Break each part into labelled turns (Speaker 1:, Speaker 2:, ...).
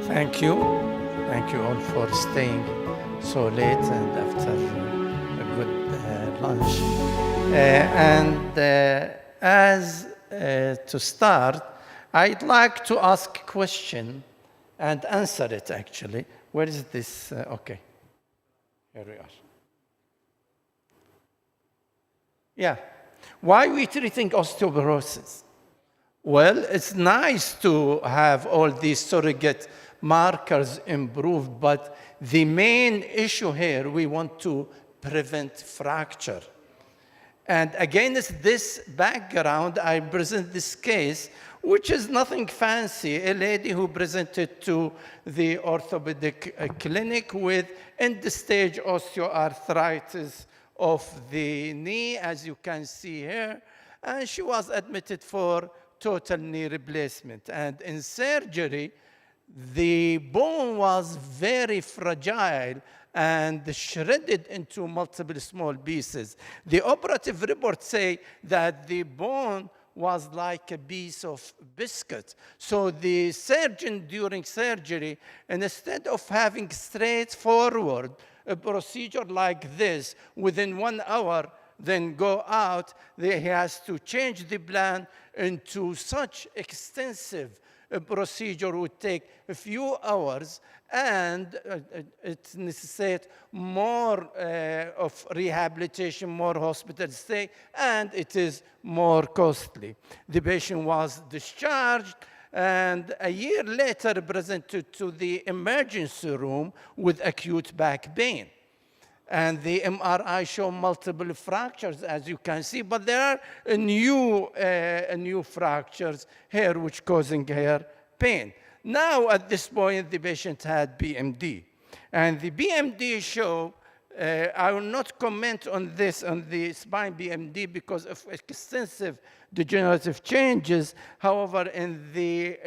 Speaker 1: Thank you. Thank you all for staying so late and after a good lunch. To start, I'd like to ask a question and answer it actually. Where is this? Okay, here we are. Yeah. Why are we treating osteoporosis? Well, it's nice to have all these surrogate markers improved, but the main issue here, we want to prevent fracture. And against this background, I present this case, which is nothing fancy, a lady who presented to the orthopedic clinic with end-stage osteoarthritis of the knee, as you can see here, and she was admitted for total knee replacement. And in surgery, the bone was very fragile and shredded into multiple small pieces. The operative reports say that the bone was like a piece of biscuit. So the surgeon during surgery, instead of having straightforward a procedure like this within 1 hour, then go out, he has to change the plan into such extensive procedure would take a few hours, and it necessitates more of rehabilitation, more hospital stay, and it is more costly. The patient was discharged, and a year later presented to the emergency room with acute back pain. And the MRI showed multiple fractures, as you can see, but there are new fractures here, which causing her pain. Now, at this point, the patient had BMD. And the BMD show, I will not comment on this, on the spine BMD, because of extensive degenerative changes. However, in the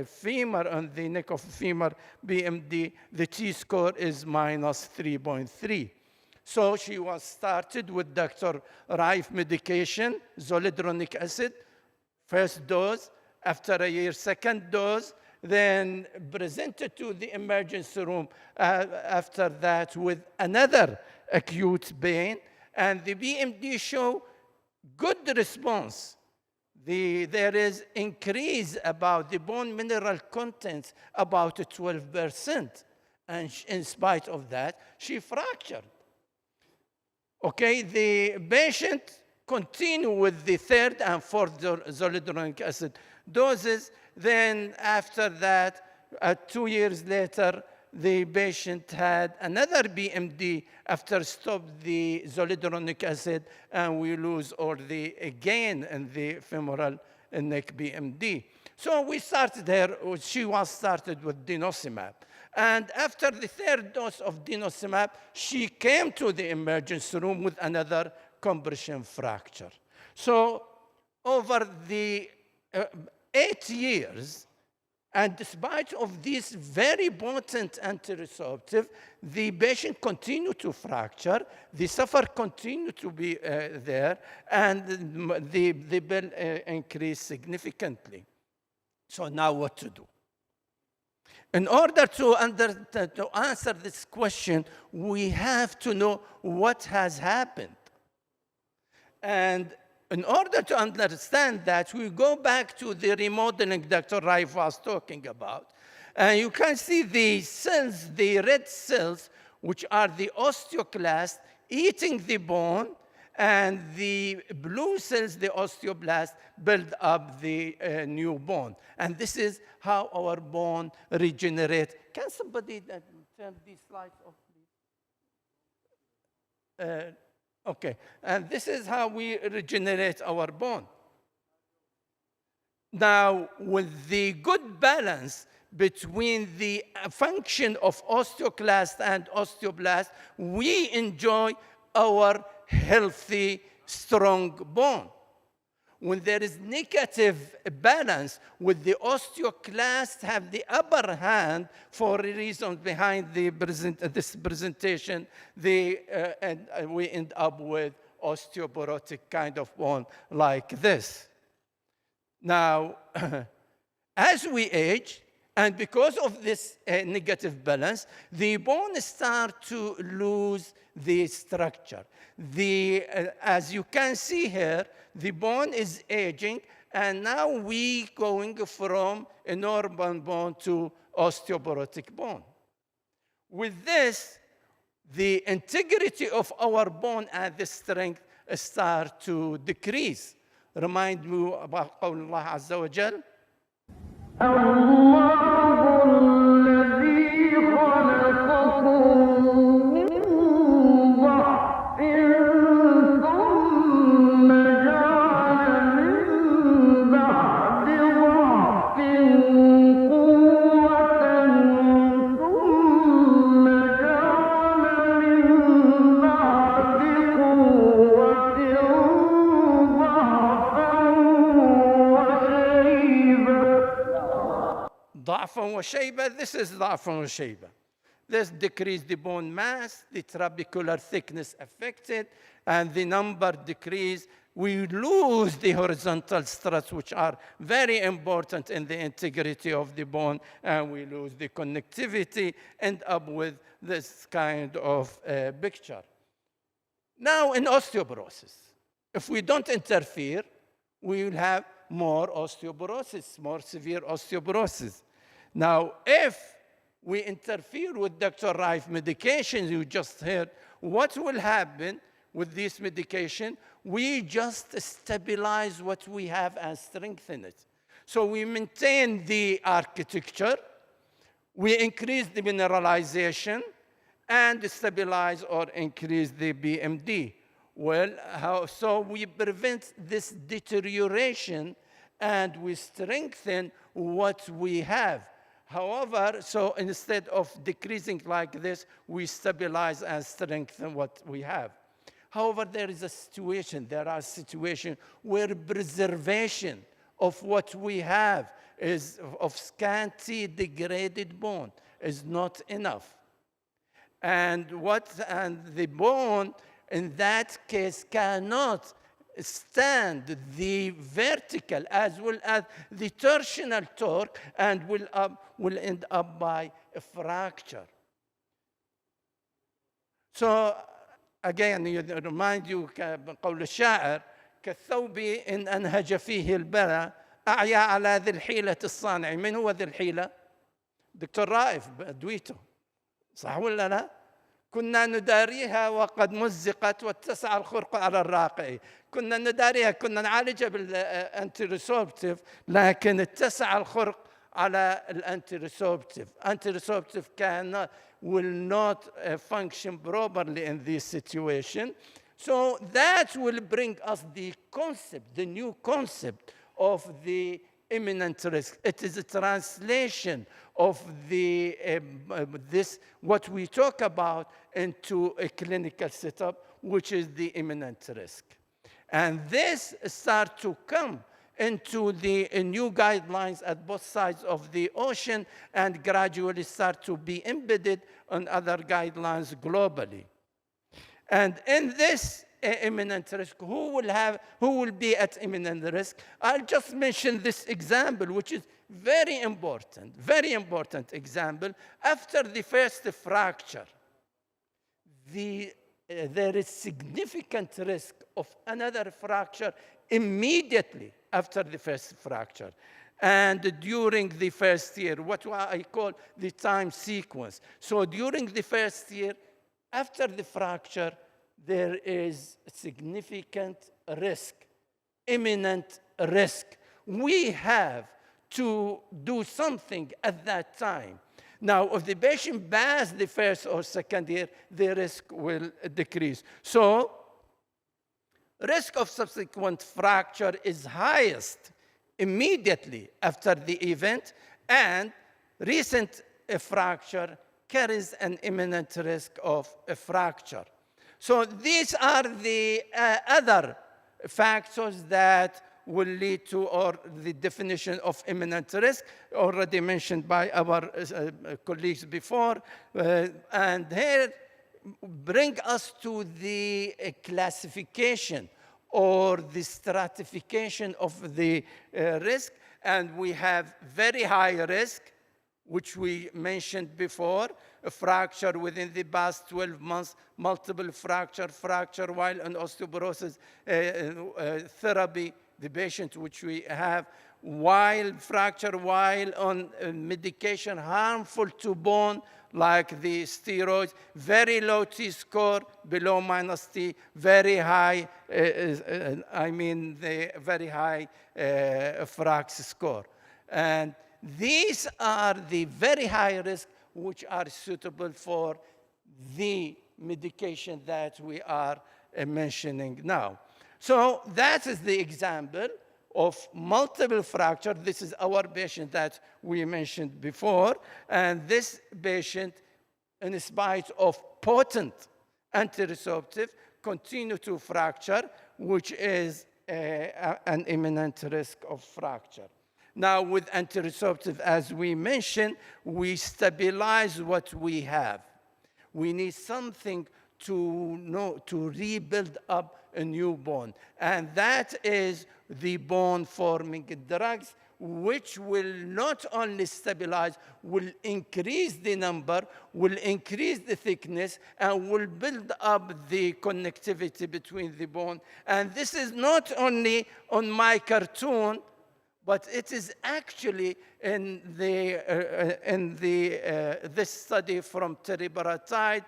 Speaker 1: femur, on the neck of femur BMD, the T-score is minus 3.3. So she was started with Dr. Rife medication, zoledronic acid, first dose. After a year, second dose. Then presented to the emergency room after that with another acute pain. And the BMD show good response. There is increase about the bone mineral content about 12%. And in spite of that, she fractured. Okay, the patient continued with the third and fourth zoledronic acid doses. Then after that, 2 years later, the patient had another BMD after stop the zoledronic acid, and we lose all the again in the femoral neck BMD. So we started her, she was started with denosumab. And after the third dose of denosumab, she came to the emergency room with another compression fracture. So over the 8 years, and despite of this very potent antiresorptive, the patient continued to fracture, the suffer continued to be there, and the bill increased significantly. So now what to do? In order to answer this question, we have to know what has happened. And in order to understand that, we go back to the remodeling Dr. Rife was talking about. And you can see the cells, the red cells, which are the osteoclasts eating the bone, and the blue cells, the osteoblasts, build up the new bone. And this is how our bone regenerates. Can somebody turn these slides off, please? Okay, and this is how we regenerate our bone. Now, with the good balance between the function of osteoclast and osteoblast, we enjoy our healthy, strong bone. When there is negative balance, with the osteoclast have the upper hand for reasons behind this presentation, and we end up with osteoporotic kind of bone like this. Now, as we age, And because of this negative balance, the bone starts to lose the structure. As you can see here, the bone is aging, and now we going from a normal bone to osteoporotic bone. With this, the integrity of our bone and the strength start to decrease. Remind me about قول الله عز وجل.
Speaker 2: الله الذي خلقكم من ضعف ثم جعل من بعد ضعف قوة ثم جعل من بعد قوة
Speaker 1: ضعفا وشيبة. This is ضعفا وشيبة. This decreased the bone mass, the trabecular thickness affected, and the number decreased. We lose the horizontal struts, which are very important in the integrity of the bone, and we lose the connectivity, end up with this kind of picture. Now, in osteoporosis, if we don't interfere, we will have more osteoporosis, more severe osteoporosis. Now, if we interfere with Dr. Rife medications, you just heard, what will happen with this medication? We just stabilize what we have and strengthen it. So we maintain the architecture, we increase the mineralization, and stabilize or increase the BMD. Well, so we prevent this deterioration and we strengthen what we have. However, so instead of decreasing like this, we stabilize and strengthen what we have. However, there are situations where preservation of what we have is of scanty degraded bone is not enough. And the bone in that case cannot stand the vertical as well as the torsional torque and will end up by a fracture. So again, remind you قول الشاعر كالثوب إن أنهج فيه البلى أعيا على ذي الحيلة الصانع. من هو ذي الحيلة؟ دكتور رائف دويته، صح ولا لا؟ كنا نداريها وقد مزقت واتسع الخرق على الراقع. كنا نداريها، كنا نعالجها بالانتيريسوربتيف، لكن اتسع الخرق على الانتيريسوربتيف. Antiresorptive will not function properly in this situation. So that will bring us the concept, the new concept of the imminent risk. It is a translation of what we talk about into a clinical setup, which is the imminent risk. And this starts to come into the new guidelines at both sides of the ocean and gradually start to be embedded on other guidelines globally. And in this imminent risk, who will be at imminent risk? I'll just mention this example, which is very important example. After the first fracture, there is significant risk of another fracture immediately after the first fracture. And during the first year, what I call the time sequence. So during the first year, after the fracture, there is significant risk, imminent risk. We have to do something at that time. Now, if the patient passed the first or second year, the risk will decrease. So, risk of subsequent fracture is highest immediately after the event, and recent fracture carries an imminent risk of a fracture. So these are the other factors that will lead to, or the definition of imminent risk, already mentioned by our colleagues before. And here bring us to the classification or the stratification of the risk. And we have very high risk, which we mentioned before, a fracture within the past 12 months, multiple fracture while on osteoporosis therapy, the patient which we have, while on medication harmful to bone, like the steroids, very low T-score, below -T, very high, the very high FRAX score. And these are the very high risk which are suitable for the medication that we are mentioning now. So that is the example of multiple fracture. This is our patient that we mentioned before. And this patient, in spite of potent antiresorptive, continue to fracture, which is an imminent risk of fracture. Now, with antiresorptive, as we mentioned, we stabilize what we have. We need something to rebuild up a new bone. And that is the bone-forming drugs, which will not only stabilize, will increase the number, will increase the thickness, and will build up the connectivity between the bone. And this is not only on my cartoon, but it is actually in this study from teriparatide,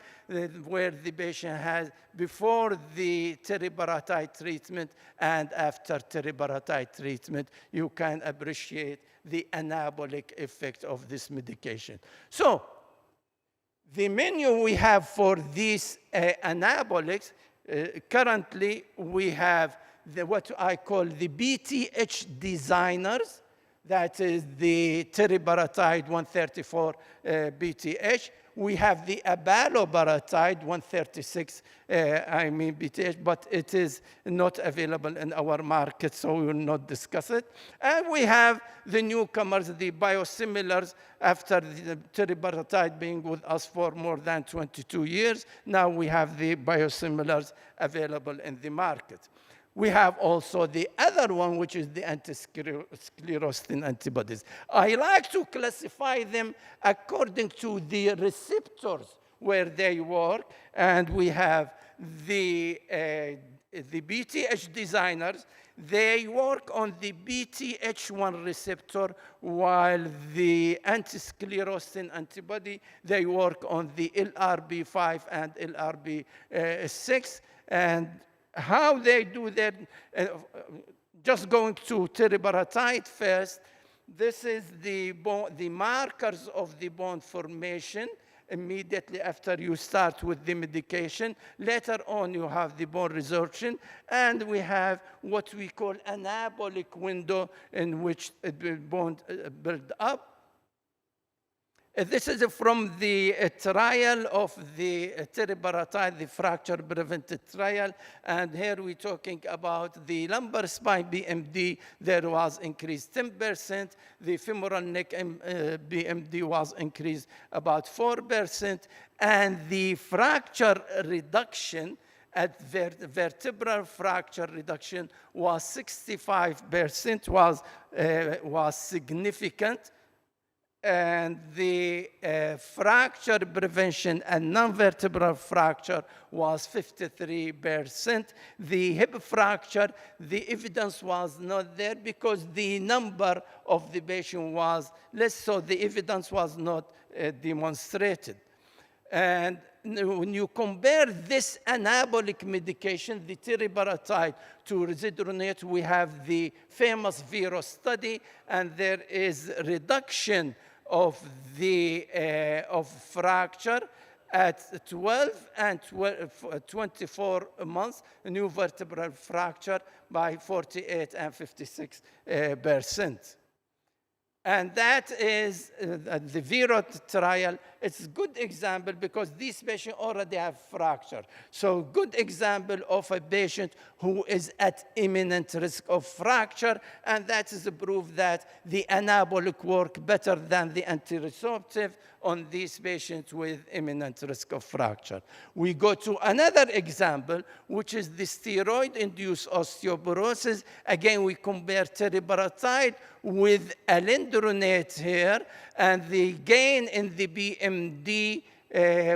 Speaker 1: where the patient has before the teriparatide treatment and after teriparatide treatment. You can appreciate the anabolic effect of this medication. So the menu we have for these anabolics, currently we have what I call the BTH designers. That is the teriparatide 134 BTH. We have the abaloparatide 136 BTH, but it is not available in our market, so we will not discuss it. And we have the newcomers, the biosimilars, after the teriparatide being with us for more than 22 years. Now we have the biosimilars available in the market. We have also the other one, which is the anti-sclerostin antibodies. I like to classify them according to the receptors where they work. And we have the BTH designers. They work on the BTH1 receptor, while the anti-sclerostin antibody, they work on the LRB5 and LRB6. And how they do that, just going to teriparatide first, this is the markers of the bone formation immediately after you start with the medication. Later on, you have the bone resorption, and we have what we call anabolic window in which the bone build up. This is from the trial of the teriparatide, the fracture prevented trial. And here we're talking about the lumbar spine BMD. There was increased 10%. The femoral neck BMD was increased about 4%. And the fracture reduction at vertebral fracture reduction was 65%, was significant. And the fracture prevention and non-vertebral fracture was 53%. The hip fracture, the evidence was not there because the number of the patient was less, so the evidence was not demonstrated. And when you compare this anabolic medication, the teriparatide, to risedronate, we have the famous VERO study, and there is reduction of the fracture at 12 and 24 months, new vertebral fracture by 48 and 56%. And that is the VERO trial. It's a good example because these patients already have fracture. So good example of a patient who is at imminent risk of fracture, and that is a proof that the anabolic work better than the antiresorptive on these patients with imminent risk of fracture. We go to another example, which is the steroid-induced osteoporosis. Again, we compare teriparatide with alendronate alendronate here, and the gain in the BMD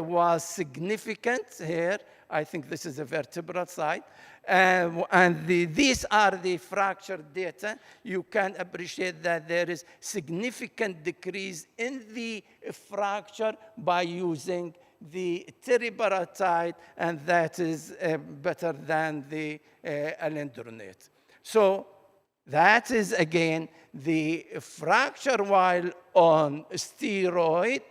Speaker 1: was significant here. I think this is a vertebral side. These are the fracture data. You can appreciate that there is significant decrease in the fracture by using the teriparatide, and that is better than the alendronate. So that is, again, the fracture while on steroid.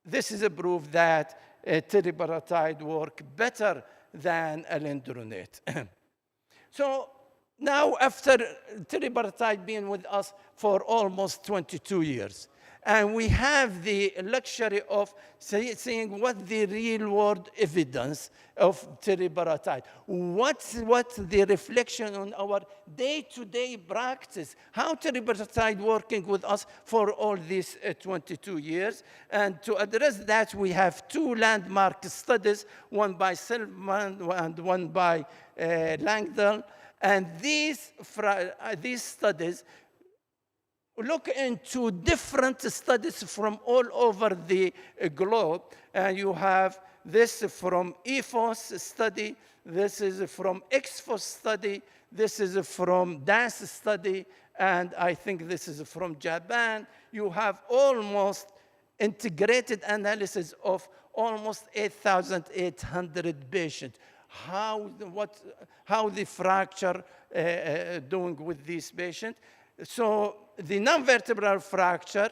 Speaker 1: This is a proof that teriparatide work better than alendronate. So now, after teriparatide being with us for almost 22 years, and we have the luxury of seeing what the real-world evidence of teriparatide, what's the reflection on our day-to-day practice, how teriparatide working with us for all these 22 years. And to address that, we have two landmark studies, one by Silverman and one by Langdon. And these studies look into different studies from all over the globe. And you have this from EFOS study, this is from XFOS study, this is from DAS study, and I think this is from Japan. You have almost integrated analysis of almost 8,800 patients. How the fracture doing with these patients. So the non-vertebral fracture,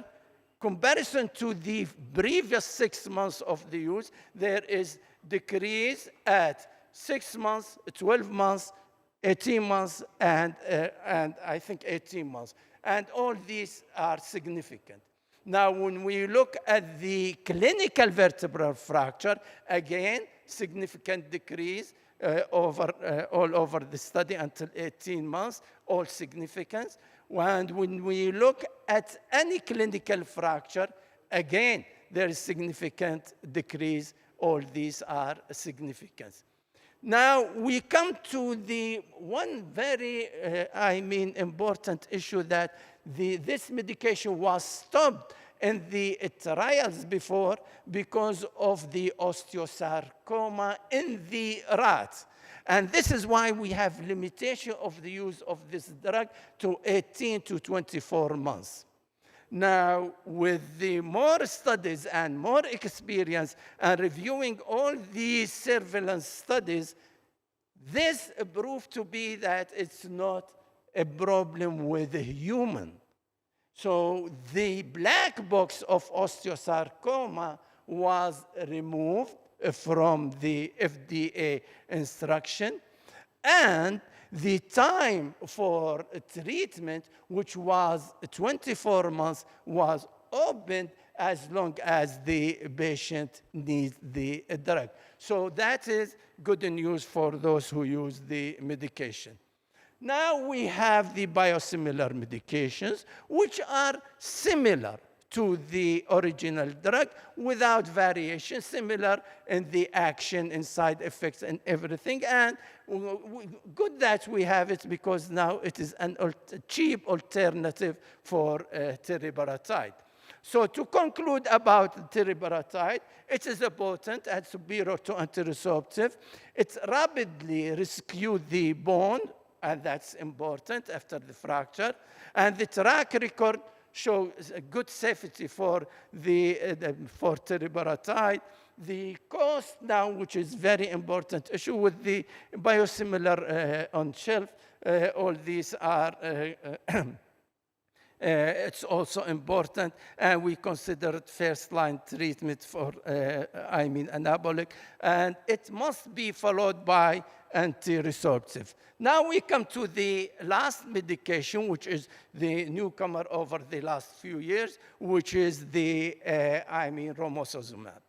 Speaker 1: comparison to the previous 6 months of the use, there is decrease at 6 months, 12 months, 18 months, and I think 18 months. And all these are significant. Now, when we look at the clinical vertebral fracture, again, significant decrease all over the study until 18 months, all significance. And when we look at any clinical fracture, again, there is significant decrease. All these are significant. Now, we come to the one very, important issue that this medication was stopped in the trials before because of the osteosarcoma in the rats. And this is why we have limitation of the use of this drug to 18 to 24 months. Now, with the more studies and more experience and reviewing all these surveillance studies, this proved to be that it's not a problem with the human. So the black box of osteosarcoma was removed from the FDA instruction, and the time for treatment, which was 24 months, was opened as long as the patient needs the drug. So that is good news for those who use the medication. Now we have the biosimilar medications, which are similar to the original drug without variation, similar in the action and side effects and everything. And good that we have it, because now it is a cheap alternative for teriparatide. So to conclude about teriparatide, it is potent and superior to antiresorptive. It rapidly rescued the bone, and that's important after the fracture. And the track record shows a good safety for teriparatide. The cost now, which is very important issue with the biosimilar on shelf, all these are it's also important, and we consider it first-line treatment for, anabolic, and it must be followed by anti-resorptive. Now we come to the last medication, which is the newcomer over the last few years, which is the, romosozumab.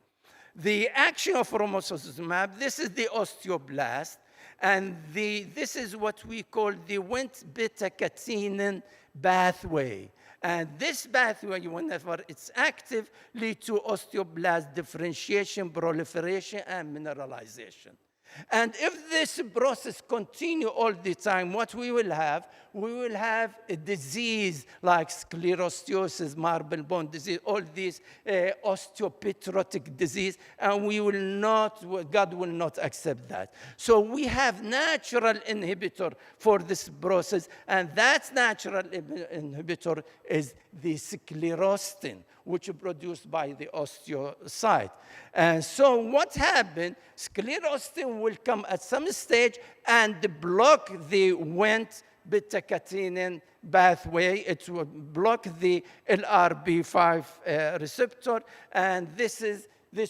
Speaker 1: The action of romosozumab, this is the osteoblast, and this is what we call the Wnt beta-catenin pathway. And this pathway, whenever it's active, leads to osteoblast differentiation, proliferation, and mineralization. And if this process continue all the time, what we will have a disease like sclerosis, marble bone disease, all these osteoporotic disease, and God will not accept that. So we have natural inhibitor for this process, and that natural inhibitor is the sclerostin, which is produced by the osteocyte. And so what happened, sclerostin will come at some stage and block the Wnt beta-catenin pathway. It will block the LRB5 receptor, and this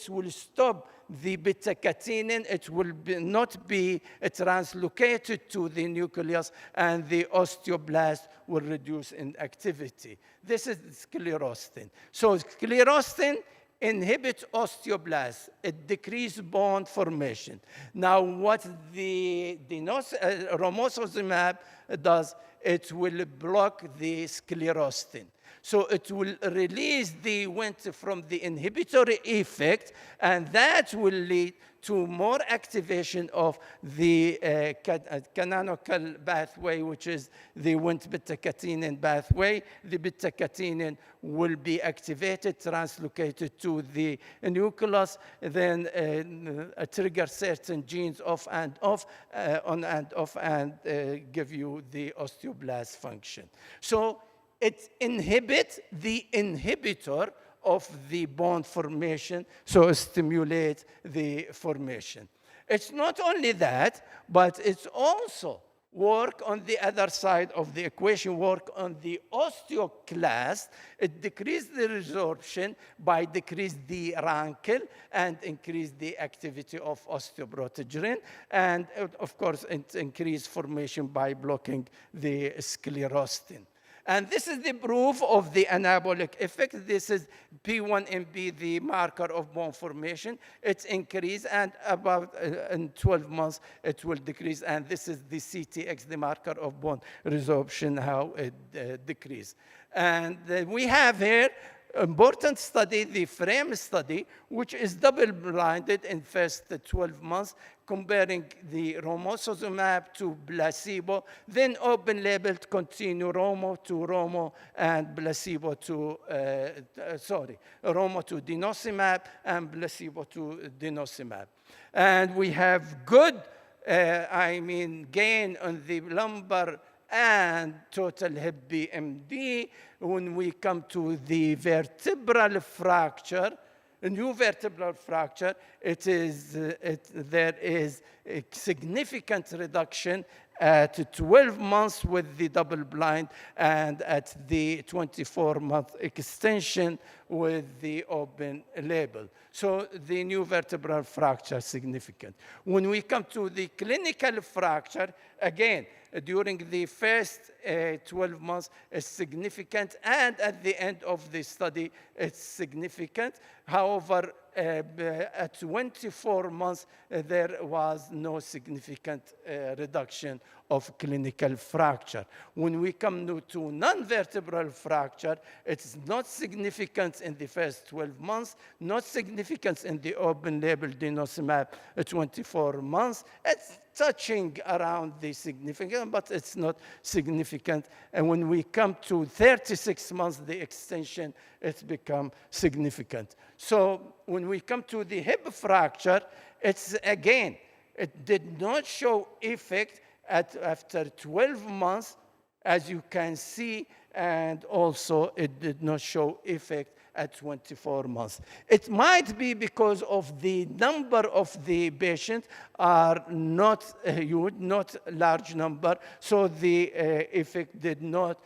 Speaker 1: will stop the beta-catenin. It will not be translocated to the nucleus, and the osteoblast will reduce in activity. This is sclerostin. So sclerostin inhibits osteoblast. It decreases bone formation. Now, what the romosozumab does, it will block the sclerostin. So it will release the Wnt from the inhibitory effect, and that will lead to more activation of the canonical pathway, which is the Wnt beta-catenin pathway. The beta-catenin will be activated, translocated to the nucleus, then trigger certain genes off and off, on and off, and give you the osteoblast function. So it inhibits the inhibitor of the bone formation, so it stimulates the formation. It's not only that, but it's also work on the other side of the equation, work on the osteoclast. It decreases the resorption by decrease the rankle and increase the activity of osteoprotegerine. And of course, it increases formation by blocking the sclerostin. And this is the proof of the anabolic effect. This is P1MB, the marker of bone formation. It's increased, and about in 12 months, it will decrease. And this is the CTX, the marker of bone resorption, how it decreases. And we have here important study, the FRAME study, which is double-blinded in first 12 months, comparing the romosozumab to placebo, then open-labeled continue Romo to Romo and placebo to, Romo to denosumab and placebo to denosumab. And we have good, gain on the lumbar and total hip BMD. When we come to the vertebral fracture, a new vertebral fracture, there is a significant reduction at 12 months with the double blind and at the 24-month extension with the open label. So the new vertebral fracture is significant. When we come to the clinical fracture, again, during the first 12 months, it's significant, and at the end of the study, it's significant. However, at 24 months, there was no significant reduction of clinical fracture. When we come to non-vertebral fracture, it's not significant in the first 12 months, not significant in the open label denosumab at 24 months. It's touching around the significant, but it's not significant. And when we come to 36 months, the extension, it's become significant. So when we come to the hip fracture, it's again, it did not show effect after 12 months, as you can see, and also it did not show effect at 24 months. It might be because of the number of the patients are not huge, not large number, so the effect did not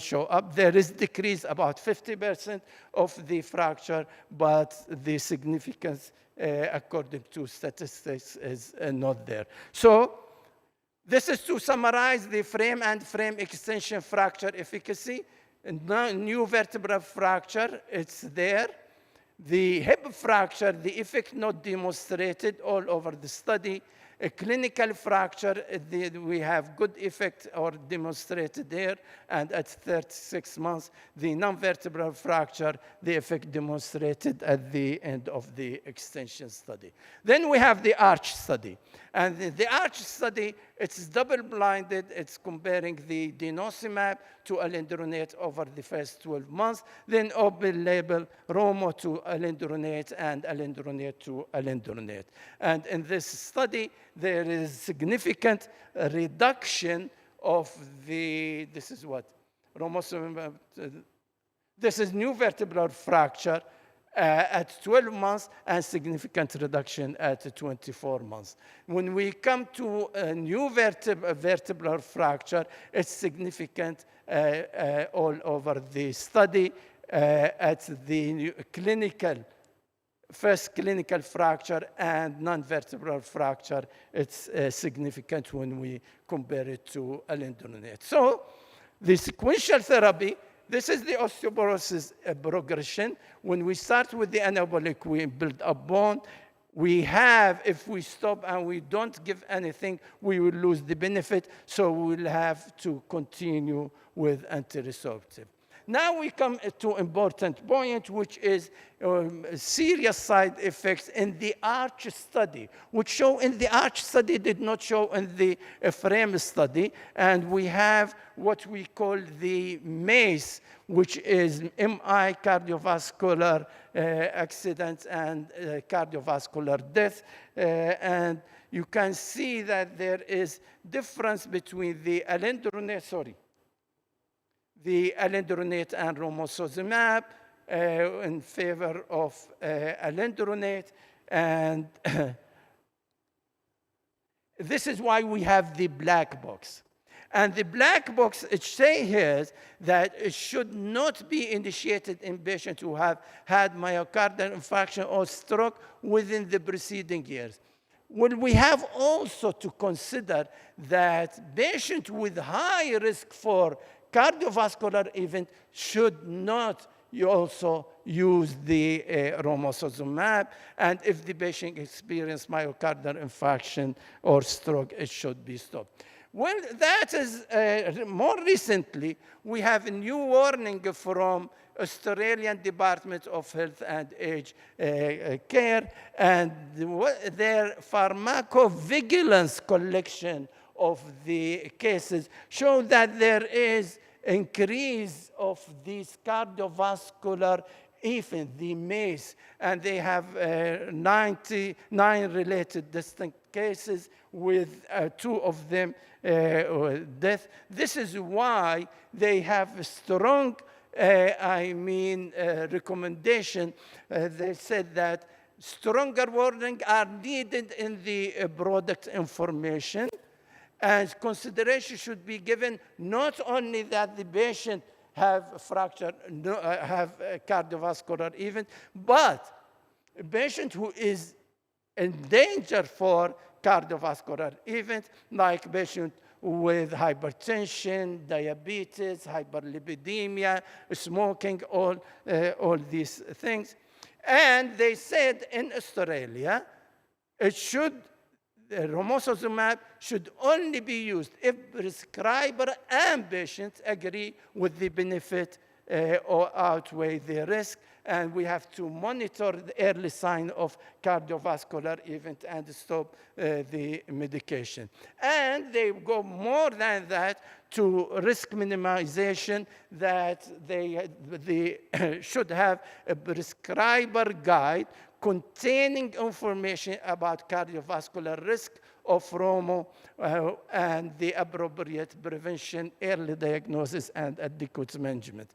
Speaker 1: show up. There is decrease about 50% of the fracture, but the significance, according to statistics, is not there. So this is to summarize the frame and frame extension fracture efficacy. New vertebral fracture, it's there. The hip fracture, the effect not demonstrated all over the study. A clinical fracture, we have good effect or demonstrated there, and at 36 months, the non-vertebral fracture, the effect demonstrated at the end of the extension study. Then we have the ARCH study. And the ARCH study, it's double-blinded. It's comparing the denosumab to alendronate over the first 12 months, then open-label Romo to alendronate and alendronate to alendronate. And in this study, there is significant reduction of the, this is what? This is new vertebral fracture at 12 months and significant reduction at 24 months. When we come to a new vertebral fracture, it's significant all over the study. At the first clinical fracture and non-vertebral fracture, it's significant when we compare it to alendronate. So the sequential therapy, this is the osteoporosis progression. When we start with the anabolic, we build up bone. We have, if we stop and we don't give anything, we will lose the benefit. So we will have to continue with anti-resorptive. Now we come to important point, which is serious side effects in the ARCH study, which show in the ARCH study did not show in the FRAME study. And we have what we call the MACE, which is MI, cardiovascular accidents and cardiovascular death. And you can see that there is difference between the alendronate, the alendronate and romosozumab in favor of alendronate. And this is why we have the black box. And the black box, it says here that it should not be initiated in patients who have had myocardial infarction or stroke within the preceding years. Well, we have also to consider that patients with high risk for cardiovascular event should not also use the romosozumab. And if the patient experiences myocardial infarction or stroke, it should be stopped. Well, that is more recently, we have a new warning from Australian Department of Health and Aged Care, and their pharmacovigilance collection of the cases show that there is increase of these cardiovascular events, the MACE, and they have 99 related distinct cases with 2 of them death. This is why they have a strong, recommendation. They said that stronger warning are needed in the product information, and consideration should be given not only that the patient have fracture, have a cardiovascular event, but a patient who is in danger for cardiovascular event, like patient with hypertension, diabetes, hyperlipidemia, smoking, all these things. And they said in Australia, romosozumab should only be used if prescriber and patients agree with the benefit or outweigh the risk. And we have to monitor the early sign of cardiovascular event and stop the medication. And they go more than that to risk minimization, that they should have a prescriber guide containing information about cardiovascular risk of Romo and the appropriate prevention, early diagnosis, and adequate management.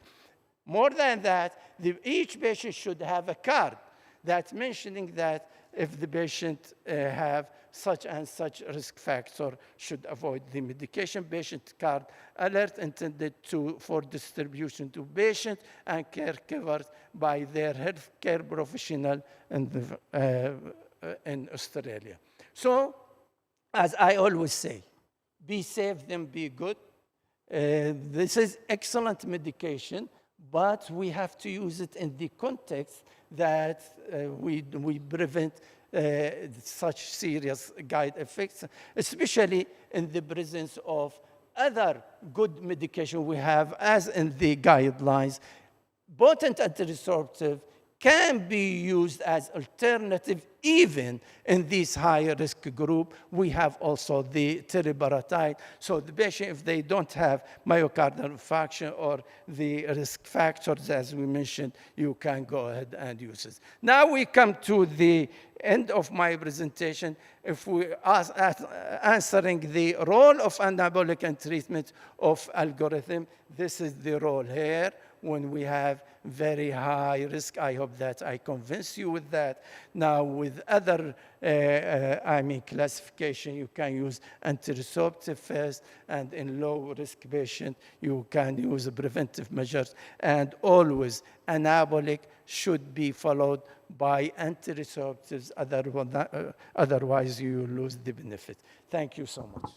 Speaker 1: More than that, each patient should have a card that's mentioning that if the patient have such and such risk factor, should avoid the medication. Patient card alert intended for distribution to patients and caregivers by their healthcare professional in Australia. So, as I always say, be safe, then be good. This is excellent medication, but we have to use it in the context that we prevent such serious guide effects, especially in the presence of other good medication we have, as in the guidelines. Potent antiresorptive can be used as alternative even in this high-risk group. We have also the teriparatide. So the patient, if they don't have myocardial infarction or the risk factors, as we mentioned, you can go ahead and use it. Now we come to the end of my presentation. If we are answering the role of anabolic and treatment of algorithm, this is the role here. When we have very high risk, I hope that I convince you with that. Now, with other, classification, you can use antiresorptive first, and in low-risk patient, you can use preventive measures. And always, anabolic should be followed by antiresorptives, otherwise you lose the benefit. Thank you so much.